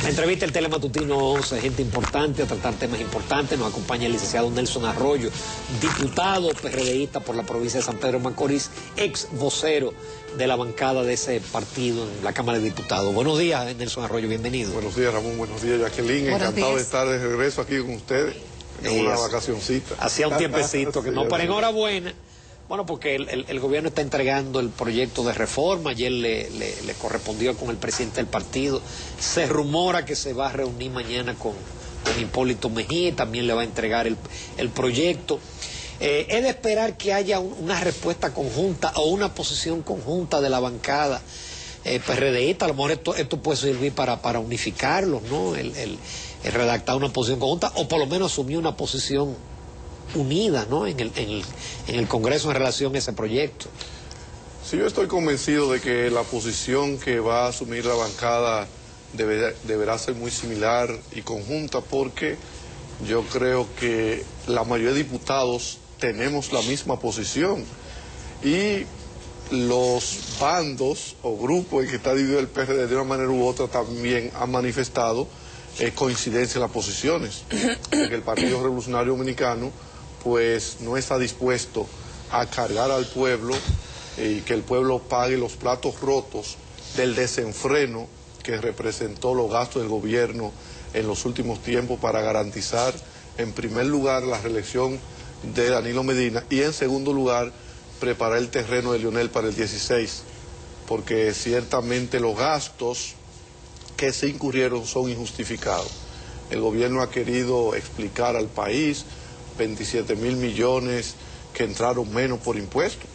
La entrevista del Telematutino 11, gente importante a tratar temas importantes. Nos acompaña el licenciado Nelson Arroyo, diputado PRDista por la provincia de San Pedro de Macorís, ex vocero de la bancada de ese partido en la Cámara de Diputados. Buenos días, Nelson Arroyo, bienvenido. Buenos días, Ramón, buenos días, Jacqueline. Encantado de estar de regreso aquí con ustedes en una vacacioncita. Hacía un tiempecito que no, pero enhorabuena. Bueno, porque el gobierno está entregando el proyecto de reforma, ayer le correspondió con el presidente del partido, se rumora que se va a reunir mañana con Hipólito Mejía y también le va a entregar el proyecto. Es de esperar que haya una respuesta conjunta o una posición conjunta de la bancada PRDista. A lo mejor esto puede servir para unificarlos, ¿no? El redactar una posición conjunta o por lo menos asumir una posición unida, ¿no? en el Congreso en relación a ese proyecto. Sí, yo estoy convencido de que la posición que va a asumir la bancada deberá ser muy similar y conjunta, porque yo creo que la mayoría de diputados tenemos la misma posición y los bandos o grupos en que está dividido el PRD de una manera u otra también han manifestado coincidencia en las posiciones, porque el Partido Revolucionario Dominicano pues no está dispuesto a cargar al pueblo y que el pueblo pague los platos rotos del desenfreno que representó los gastos del gobierno en los últimos tiempos para garantizar, en primer lugar, la reelección de Danilo Medina y, en segundo lugar, preparar el terreno de Leonel para el 16, porque ciertamente los gastos que se incurrieron son injustificados. El gobierno ha querido explicar al país 27.000 millones que entraron menos por impuestos.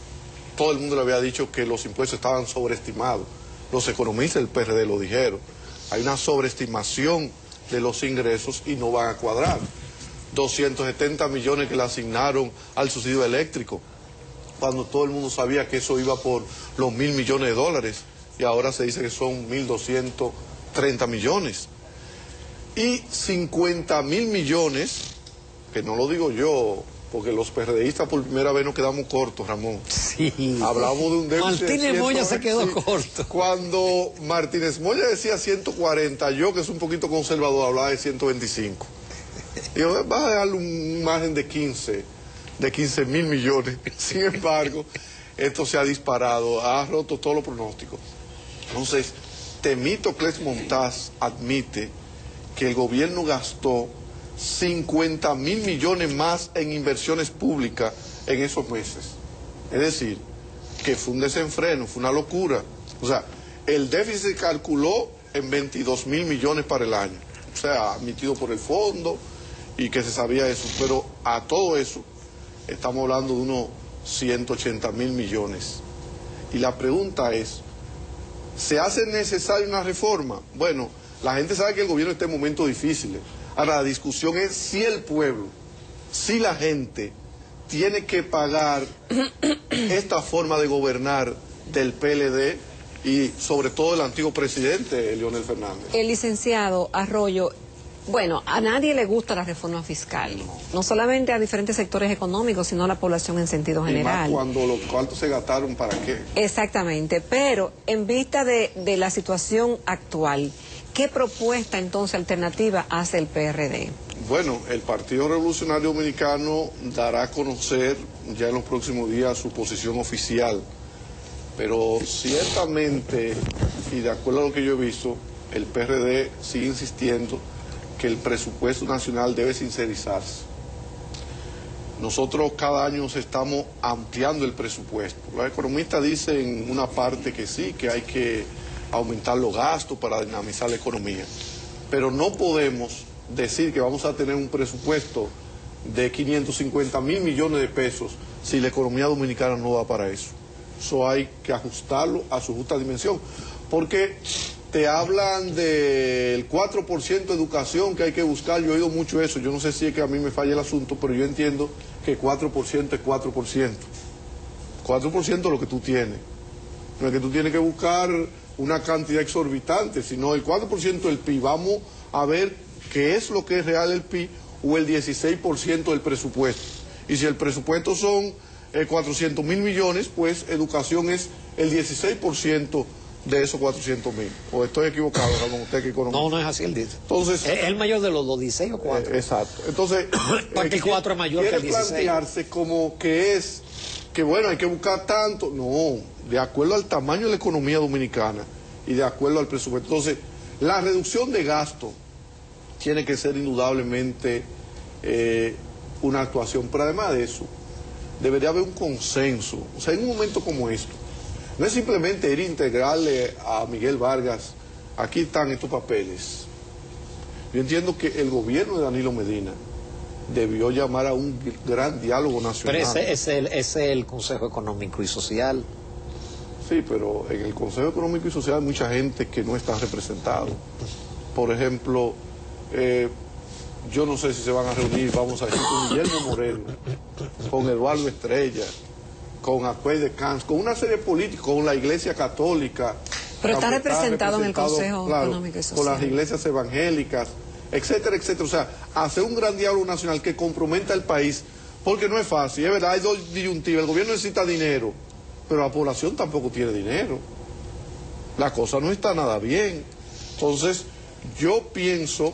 Todo el mundo le había dicho que los impuestos estaban sobreestimados. Los economistas del PRD lo dijeron. Hay una sobreestimación de los ingresos y no van a cuadrar. 270 millones que le asignaron al subsidio eléctrico, cuando todo el mundo sabía que eso iba por los 1.000 millones de dólares, y ahora se dice que son 1.230 millones. Y 50.000 millones, que no lo digo yo, porque los PRDistas por primera vez nos quedamos cortos, Ramón. Sí. Hablamos de un déficit Martínez Moya se quedó corto. Cuando Martínez Moya decía 140, yo, que es un poquito conservador, hablaba de 125. Y yo, vas a dejarle un margen de 15.000 millones. Sin embargo, esto se ha disparado, ha roto todos los pronósticos. Entonces, Temístocles Montaz admite que el gobierno gastó 50.000 millones más en inversiones públicas en esos meses. Es decir, que fue un desenfreno, fue una locura. O sea, el déficit se calculó en 22.000 millones para el año. O sea, admitido por el fondo y que se sabía eso. Pero a todo eso estamos hablando de unos 180.000 millones. Y la pregunta es, ¿se hace necesaria una reforma? Bueno, la gente sabe que el gobierno está en momentos difíciles. Ahora, la discusión es si el pueblo, si la gente tiene que pagar esta forma de gobernar del PLD y sobre todo del antiguo presidente Leonel Fernández. El licenciado Arroyo, bueno, a nadie le gusta la reforma fiscal, no solamente a diferentes sectores económicos, sino a la población en sentido general. Y más cuando los cuartos se gastaron, ¿para qué? Exactamente, pero en vista de la situación actual, ¿qué propuesta entonces alternativa hace el PRD? Bueno, el Partido Revolucionario Dominicano dará a conocer ya en los próximos días su posición oficial, pero ciertamente, y de acuerdo a lo que yo he visto, el PRD sigue insistiendo que el presupuesto nacional debe sincerizarse. Nosotros cada año estamos ampliando el presupuesto. Los economistas dicen en una parte que sí, que hay que aumentar los gastos para dinamizar la economía, pero no podemos decir que vamos a tener un presupuesto de 550.000 millones de pesos si la economía dominicana no va para eso. Eso hay que ajustarlo a su justa dimensión, porque te hablan del 4% de educación que hay que buscar. Yo he oído mucho eso, yo no sé si es que a mí me falla el asunto, pero yo entiendo que 4% es 4%. 4% es lo que tú tienes. No es que tú tienes que buscar una cantidad exorbitante, sino el 4% del PIB. Vamos a ver qué es lo que es real el PIB o el 16% del presupuesto. Y si el presupuesto son 400.000 millones, pues educación es el 16% de esos 400.000. ¿O estoy equivocado, Ramón? Usted que economista. No, no es así, él dice. Entonces, ¿Es el mayor de los 16 o 4? Exacto. Entonces, para que el 4 es mayor que el 16. Plantearse como que bueno, hay que buscar tanto. No, de acuerdo al tamaño de la economía dominicana y de acuerdo al presupuesto. Entonces, la reducción de gasto tiene que ser indudablemente una actuación, pero además de eso, debería haber un consenso. O sea, en un momento como esto, no es simplemente ir a integrarle a Miguel Vargas, aquí están estos papeles. Yo entiendo que el gobierno de Danilo Medina debió llamar a un gran diálogo nacional. Pero ese es el Consejo Económico y Social. Sí, pero en el Consejo Económico y Social hay mucha gente que no está representada. Por ejemplo, yo no sé si se van a reunir, vamos a decir, con Guillermo Moreno, con Eduardo Estrella, con Acuey de Cans, con una serie de políticos, con la Iglesia Católica. Pero está representado en el Consejo Económico y Social. Con las iglesias evangélicas, etcétera, etcétera. O sea, hacer un gran diálogo nacional que comprometa al país, porque no es fácil, es verdad, hay dos disyuntivas. El gobierno necesita dinero, pero la población tampoco tiene dinero. La cosa no está nada bien. Entonces, yo pienso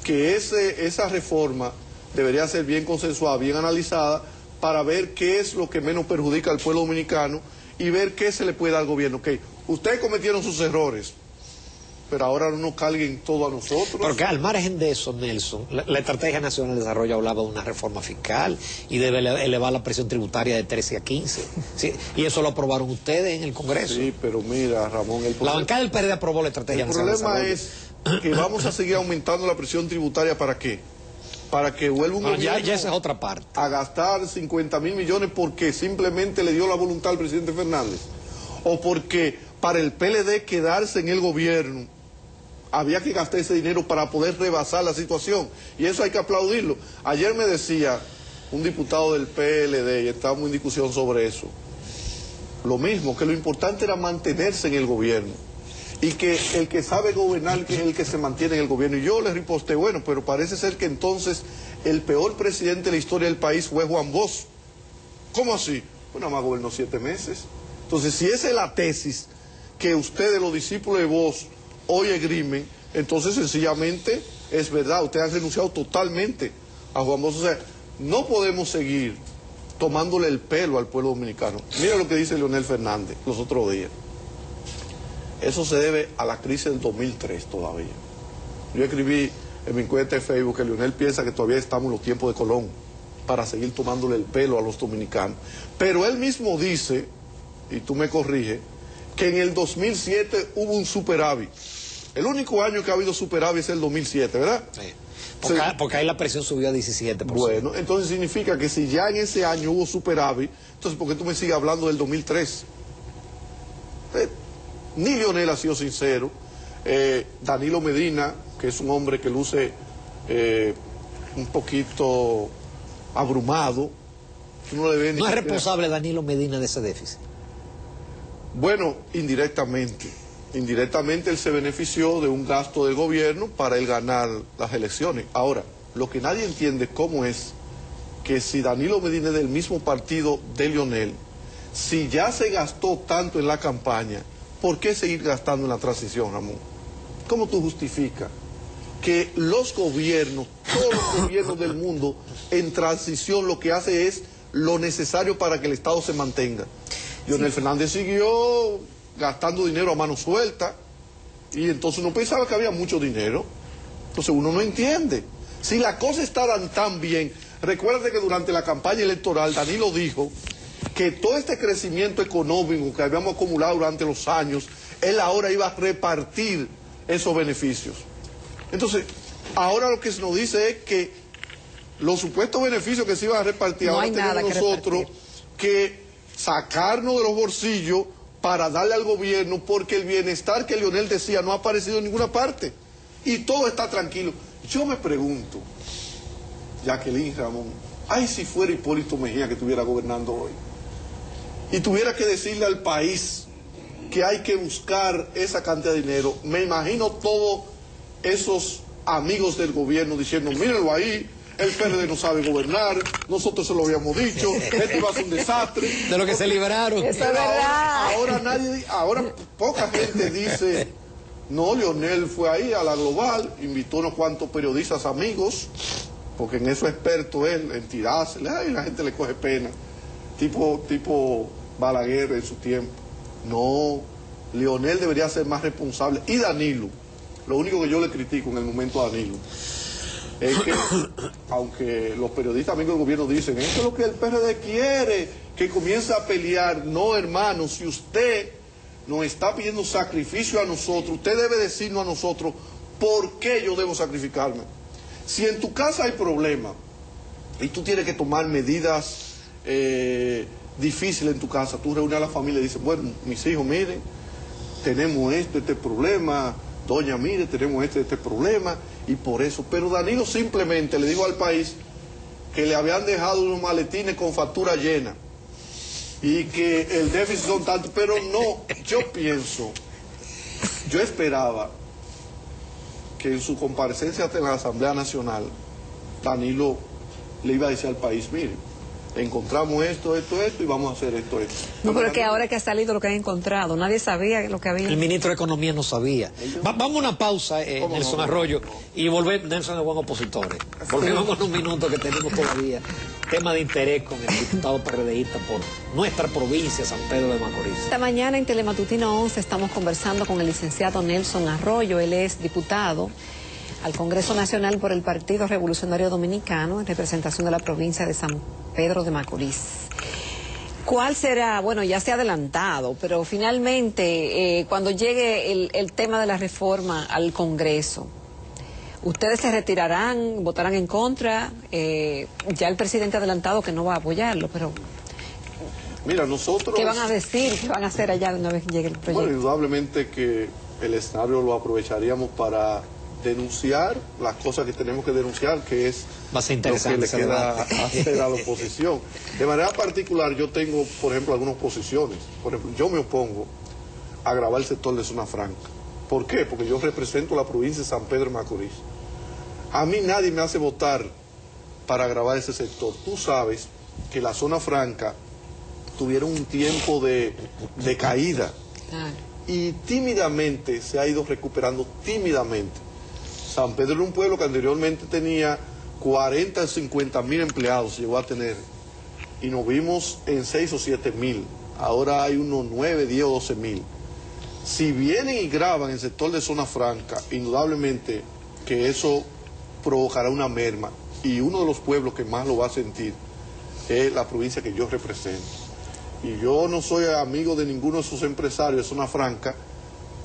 que esa reforma debería ser bien consensuada, bien analizada, para ver qué es lo que menos perjudica al pueblo dominicano y ver qué se le puede dar al gobierno. Okay, ustedes cometieron sus errores, pero ahora no nos carguen todo a nosotros. Porque al margen de eso, Nelson, la Estrategia Nacional de Desarrollo hablaba de una reforma fiscal y debe elevar la presión tributaria de 13 a 15. ¿Sí? Y eso lo aprobaron ustedes en el Congreso. Sí, pero mira, Ramón, la bancada del PRD aprobó la Estrategia Nacional de Desarrollo. El problema es que vamos a seguir aumentando la presión tributaria, ¿para qué? Para que vuelva un gobierno ya esa es otra parte. A gastar 50.000 millones porque simplemente le dio la voluntad al presidente Fernández. O porque para el PLD quedarse en el gobierno había que gastar ese dinero para poder rebasar la situación. Y eso hay que aplaudirlo. Ayer me decía un diputado del PLD, y estábamos en discusión sobre eso, lo mismo, que lo importante era mantenerse en el gobierno. Y que el que sabe gobernar es el que se mantiene en el gobierno. Y yo le riposté, bueno, pero parece ser que entonces el peor presidente de la historia del país fue Juan Bosch. ¿Cómo así? Pues nada más gobernó 7 meses. Entonces, si esa es la tesis que ustedes, los discípulos de Bosch, hoy esgrimen, entonces sencillamente es verdad, ustedes han renunciado totalmente a Juan Bosch. O sea, no podemos seguir tomándole el pelo al pueblo dominicano. Mira lo que dice Leonel Fernández los otros días. Eso se debe a la crisis del 2003 todavía. Yo escribí en mi cuenta de Facebook que Leonel piensa que todavía estamos en los tiempos de Colón para seguir tomándole el pelo a los dominicanos. Pero él mismo dice, y tú me corriges, que en el 2007 hubo un superávit. El único año que ha habido superávit es el 2007, ¿verdad? Sí. Porque ahí la presión subió a 17%. Bueno, entonces significa que si ya en ese año hubo superávit, entonces ¿por qué tú me sigues hablando del 2003? Ni Leonel ha sido sincero. Danilo Medina, que es un hombre que luce un poquito abrumado. No es responsable Danilo Medina de ese déficit. Bueno, indirectamente. Indirectamente él se benefició de un gasto del gobierno para él ganar las elecciones. Ahora, lo que nadie entiende cómo es que si Danilo Medina es del mismo partido de Leonel, si ya se gastó tanto en la campaña, ¿por qué seguir gastando en la transición, Ramón? ¿Cómo tú justificas que los gobiernos, todos los gobiernos del mundo, en transición lo que hace es lo necesario para que el Estado se mantenga? Leonel Fernández siguió gastando dinero a mano suelta y entonces uno pensaba que había mucho dinero. Entonces uno no entiende. Si las cosas estaban tan bien, recuérdate que durante la campaña electoral Danilo dijo que todo este crecimiento económico que habíamos acumulado durante los años, él ahora iba a repartir esos beneficios. Entonces, ahora lo que se nos dice es que los supuestos beneficios que se iban a repartir, no ahora tenemos nosotros que sacarnos de los bolsillos para darle al gobierno, porque el bienestar que Leonel decía no ha aparecido en ninguna parte. Y todo está tranquilo. Yo me pregunto, Jacqueline, Ramón, ay, si fuera Hipólito Mejía que estuviera gobernando hoy, y tuviera que decirle al país que hay que buscar esa cantidad de dinero, me imagino todos esos amigos del gobierno diciendo, mírenlo ahí, el PRD no sabe gobernar, nosotros se lo habíamos dicho, esto iba a ser un desastre. De lo que se liberaron. Eso es verdad. Ahora poca gente dice, no, Leonel fue ahí a la Global, invitó unos cuantos periodistas amigos, porque en eso es experto él, en tirarse, y la gente le coge pena, tipo Balaguer en su tiempo. No, Leonel debería ser más responsable, y Danilo. Lo único que yo le critico en el momento a Danilo es que, aunque los periodistas amigos del gobierno dicen, esto es lo que el PRD quiere, que comience a pelear. No, hermano, si usted nos está pidiendo sacrificio a nosotros, usted debe decirnos a nosotros por qué yo debo sacrificarme. Si en tu casa hay problemas y tú tienes que tomar medidas difíciles en tu casa, tú reúnes a la familia y dices, bueno, mis hijos, miren, tenemos este problema, doña, mire, tenemos este problema, y por eso. Pero Danilo simplemente le dijo al país que le habían dejado unos maletines con factura llena y que el déficit son tantos, pero no, yo esperaba que en su comparecencia ante la Asamblea Nacional, Danilo le iba a decir al país, mire, encontramos esto, y vamos a hacer esto. No, pero que ahora que ha salido lo que ha encontrado, nadie sabía lo que había. El ministro de Economía no sabía. Vamos a una pausa, Nelson Arroyo, y volver. Nelson es buen opositor. Volvemos en un minuto que tenemos todavía tema de interés con el diputado PRDista por nuestra provincia, San Pedro de Macorís. Esta mañana en Telematutino 11 estamos conversando con el licenciado Nelson Arroyo. Él es diputado al Congreso Nacional por el Partido Revolucionario Dominicano en representación de la provincia de San Pedro de Macorís. ¿Cuál será? Bueno, ya se ha adelantado, pero finalmente, cuando llegue el tema de la reforma al Congreso, ¿ustedes se retirarán, votarán en contra? Ya el presidente ha adelantado que no va a apoyarlo, pero... Mira, nosotros... ¿Qué van a decir? ¿Qué van a hacer allá una vez que llegue el proyecto? Bueno, indudablemente que el escenario lo aprovecharíamos para denunciar las cosas que tenemos que denunciar, que es va a ser interesante lo que le queda hacer a la oposición. De manera particular, yo tengo, por ejemplo, algunas posiciones. Por ejemplo, yo me opongo a grabar el sector de zona franca. ¿Por qué? Porque yo represento la provincia de San Pedro de Macorís. A mí nadie me hace votar para grabar ese sector. Tú sabes que la zona franca tuvieron un tiempo de caída y tímidamente se ha ido recuperando, tímidamente. San Pedro era un pueblo que anteriormente tenía 40 o 50 mil empleados, llegó a tener, y nos vimos en 6 o 7 mil. Ahora hay unos 9, 10 o 12 mil. Si vienen y graban el sector de zona franca, indudablemente que eso provocará una merma, y uno de los pueblos que más lo va a sentir es la provincia que yo represento. Y yo no soy amigo de ninguno de sus empresarios de zona franca,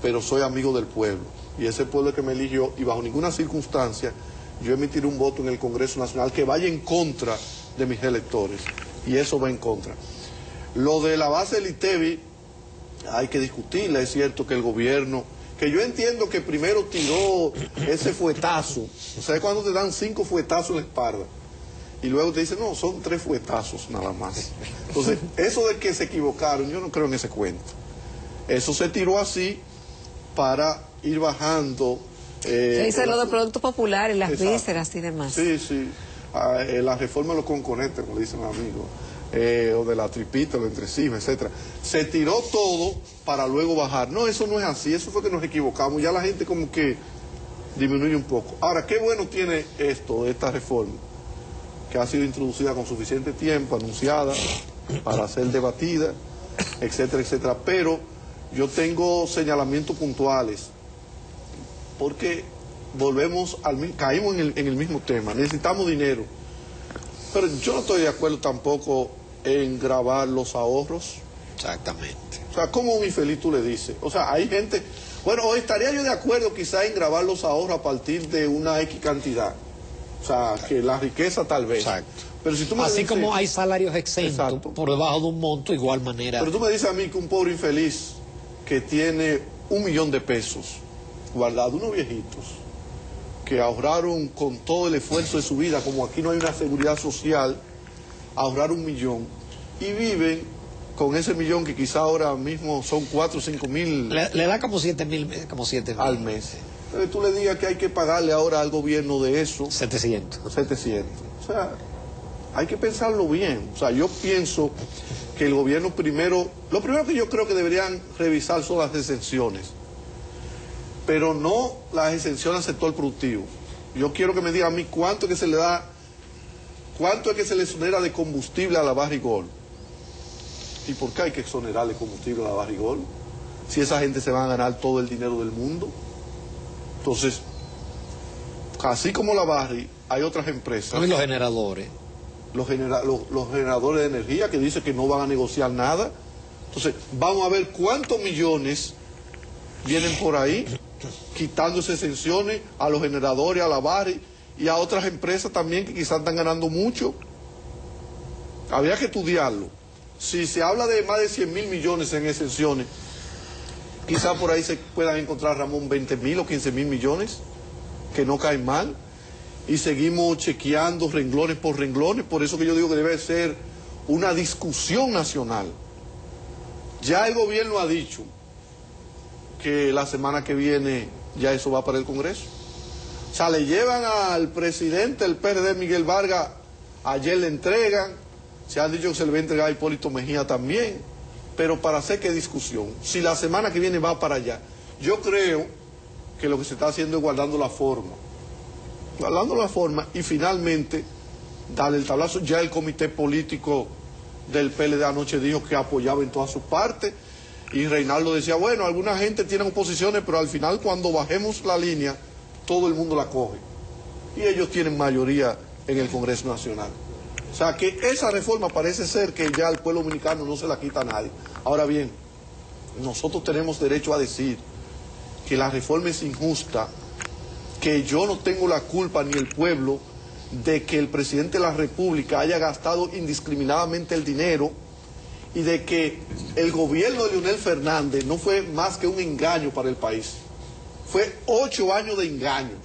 pero soy amigo del pueblo. Y ese pueblo que me eligió, y bajo ninguna circunstancia yo emitiré un voto en el Congreso Nacional que vaya en contra de mis electores. Y eso va en contra. Lo de la base del ITEBI, hay que discutirla. Es cierto que el gobierno, que yo entiendo que primero tiró ese fuetazo. O sea, cuando te dan 5 fuetazos en la espalda, y luego te dicen, no, son 3 fuetazos nada más. Entonces, eso de que se equivocaron, yo no creo en ese cuento. Eso se tiró así para ir bajando. Se dice lo de productos populares, las exacto, vísceras y demás. Sí, sí. La reforma de los conconetes, como le dicen los amigos, o de la tripita, los entresijos, etcétera. Se tiró todo para luego bajar. No, eso no es así, eso fue que nos equivocamos. Ya la gente como que disminuye un poco. Ahora, qué bueno tiene esta reforma, que ha sido introducida con suficiente tiempo, anunciada, para ser debatida, etcétera, etcétera. Pero yo tengo señalamientos puntuales, porque caímos en el mismo tema, necesitamos dinero. Pero yo no estoy de acuerdo tampoco en grabar los ahorros. Exactamente. O sea, ¿cómo un infeliz tú le dices? O sea, hay gente... Bueno, o estaría yo de acuerdo quizá en grabar los ahorros a partir de una X cantidad. O sea, que la riqueza tal vez. Exacto. Pero si tú me así dices, como hay salarios exentos, exacto, por debajo de un monto, igual manera. Pero tú me dices a mí que un pobre infeliz que tiene $1.000.000 guardado, unos viejitos que ahorraron con todo el esfuerzo de su vida, como aquí no hay una seguridad social, ahorraron $1 millón y viven con ese $1 millón que quizá ahora mismo son 4 o 5 mil. Le da como 7 mil. Al mes. Entonces tú le digas que hay que pagarle ahora al gobierno de eso. 700. O sea, hay que pensarlo bien. O sea, yo pienso que el gobierno primero, lo primero que yo creo que deberían revisar son las exenciones, pero no las exenciones al sector productivo. Yo quiero que me diga a mí cuánto es que se le da, cuánto es que se le exonera de combustible a la Barrigol. ¿Y por qué hay que exonerarle combustible a la Barrigol? Si esa gente se va a ganar todo el dinero del mundo. Entonces, así como la Barri, hay otras empresas. Y los generadores. Los generadores de energía que dicen que no van a negociar nada. Entonces, vamos a ver cuántos millones vienen por ahí, quitándose exenciones a los generadores, a la Barri y a otras empresas también que quizás están ganando mucho. Habría que estudiarlo. Si se habla de más de 100.000 millones en exenciones, quizás por ahí se puedan encontrar, Ramón, 20.000 o 15.000 millones, que no caen mal. Y seguimos chequeando renglones por renglones. Por eso que yo digo que debe ser una discusión nacional. Ya el gobierno ha dicho que la semana que viene ya eso va para el Congreso. O sea, le llevan al presidente del PRD, Miguel Vargas, ayer le entregan, se han dicho que se le va a entregar a Hipólito Mejía también, pero para hacer qué discusión. Si la semana que viene va para allá, yo creo que lo que se está haciendo es guardando la forma y finalmente darle el tablazo. Ya el comité político del PLD anoche dijo que apoyaba en todas sus partes, y Reinaldo decía, bueno, alguna gente tiene oposiciones, pero al final cuando bajemos la línea, todo el mundo la coge. Y ellos tienen mayoría en el Congreso Nacional. O sea que esa reforma parece ser que ya el pueblo dominicano no se la quita a nadie. Ahora bien, nosotros tenemos derecho a decir que la reforma es injusta, que yo no tengo la culpa ni el pueblo de que el presidente de la República haya gastado indiscriminadamente el dinero, y de que el gobierno de Leonel Fernández no fue más que un engaño para el país. Fue 8 años de engaños.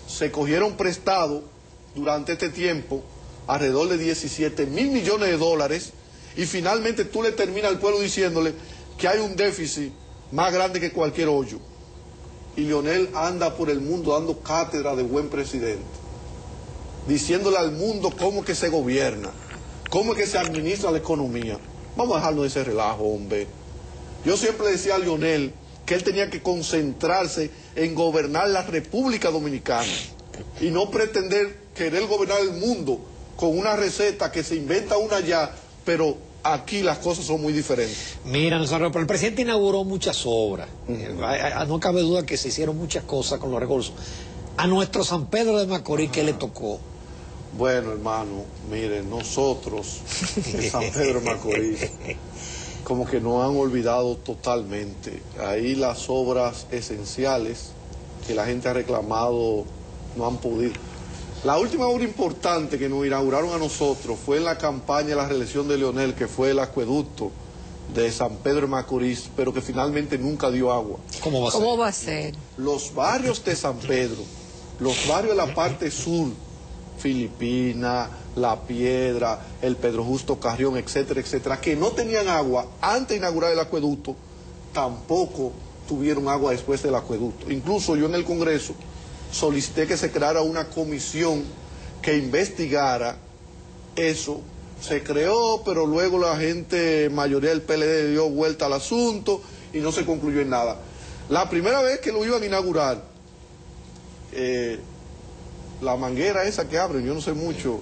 Se cogieron prestados durante este tiempo alrededor de 17.000 millones de dólares, y finalmente tú le terminas al pueblo diciéndole que hay un déficit más grande que cualquier hoyo. Y Leonel anda por el mundo dando cátedra de buen presidente, diciéndole al mundo cómo que se gobierna, cómo es que se administra la economía. Vamos a dejarnos de ese relajo, hombre. Yo siempre decía a Leonel que él tenía que concentrarse en gobernar la República Dominicana y no pretender querer gobernar el mundo con una receta que se inventa una allá, pero aquí las cosas son muy diferentes. Mira, pero el presidente inauguró muchas obras. No cabe duda que se hicieron muchas cosas con los recursos. A nuestro San Pedro de Macorís, ¿qué le tocó? Bueno, hermano, miren, nosotros, en San Pedro de Macorís, como que nos han olvidado totalmente. Ahí las obras esenciales que la gente ha reclamado no han podido. La última obra importante que nos inauguraron a nosotros fue en la campaña de la reelección de Leonel, que fue el acueducto de San Pedro de Macorís, pero que finalmente nunca dio agua. ¿Cómo va a ser? ¿Cómo va a ser? Los barrios de San Pedro, los barrios de la parte sur, Filipina, La Piedra, el Pedro Justo Carrión, etcétera, etcétera, que no tenían agua antes de inaugurar el acueducto, tampoco tuvieron agua después del acueducto. Incluso yo en el Congreso solicité que se creara una comisión que investigara eso. Se creó, pero luego la gente, mayoría del PLD, dio vuelta al asunto y no se concluyó en nada. La primera vez que lo iban a inaugurar, la manguera esa que abren, yo no sé mucho,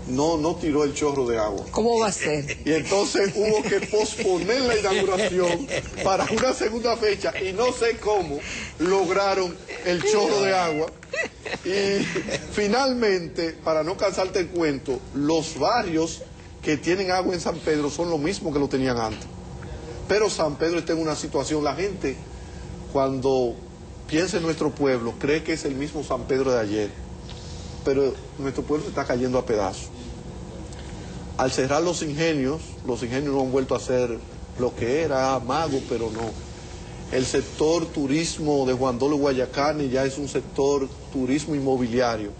no tiró el chorro de agua. ¿Cómo va a ser? Y entonces hubo que posponer la inauguración para una segunda fecha, y no sé cómo lograron el chorro de agua. Y finalmente, para no cansarte el cuento, los barrios que tienen agua en San Pedro son lo mismo que lo tenían antes. Pero San Pedro está en una situación, la gente cuando piensa en nuestro pueblo cree que es el mismo San Pedro de ayer, pero nuestro pueblo se está cayendo a pedazos. Al cerrar los ingenios no han vuelto a ser lo que era, Mago, pero no. El sector turismo de Juan Dolio Guayacán ya es un sector turismo inmobiliario,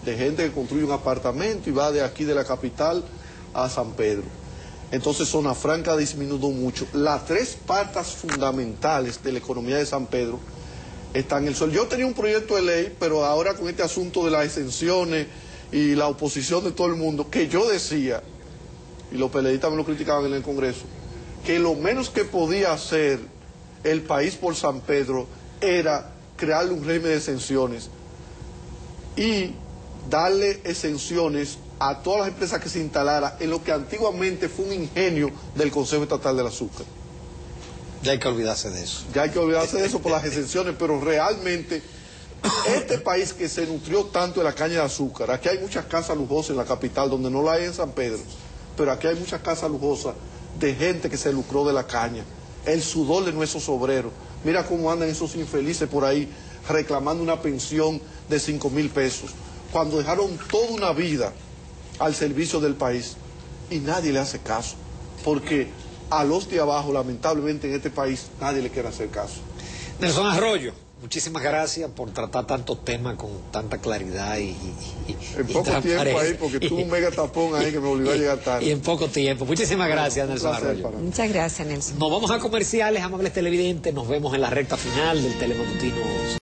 de gente que construye un apartamento y va de aquí de la capital a San Pedro. Entonces Zona Franca ha disminuido mucho. Las tres patas fundamentales de la economía de San Pedro está en el suelo. Yo tenía un proyecto de ley, pero ahora con este asunto de las exenciones y la oposición de todo el mundo, que yo decía, y los peleadistas me lo criticaban en el Congreso, que lo menos que podía hacer el país por San Pedro era crearle un régimen de exenciones y darle exenciones a todas las empresas que se instalara en lo que antiguamente fue un ingenio del Consejo Estatal del Azúcar. Ya hay que olvidarse de eso. Ya hay que olvidarse de eso por las exenciones, pero realmente este país que se nutrió tanto de la caña de azúcar, aquí hay muchas casas lujosas en la capital, donde no la hay en San Pedro, pero aquí hay muchas casas lujosas de gente que se lucró de la caña, el sudor de nuestros obreros. Mira cómo andan esos infelices por ahí reclamando una pensión de 5,000 pesos, cuando dejaron toda una vida al servicio del país y nadie le hace caso, porque a los de abajo, lamentablemente en este país, nadie le quiere hacer caso. Nelson Arroyo, muchísimas gracias por tratar tantos temas con tanta claridad y en poco tiempo ahí, porque tuve un mega tapón ahí que me obligó a llegar tarde. Y en poco tiempo. Muchísimas gracias, Nelson Arroyo. Muchas gracias, Nelson. Nos vamos a comerciales, amables televidentes. Nos vemos en la recta final del Telematutino.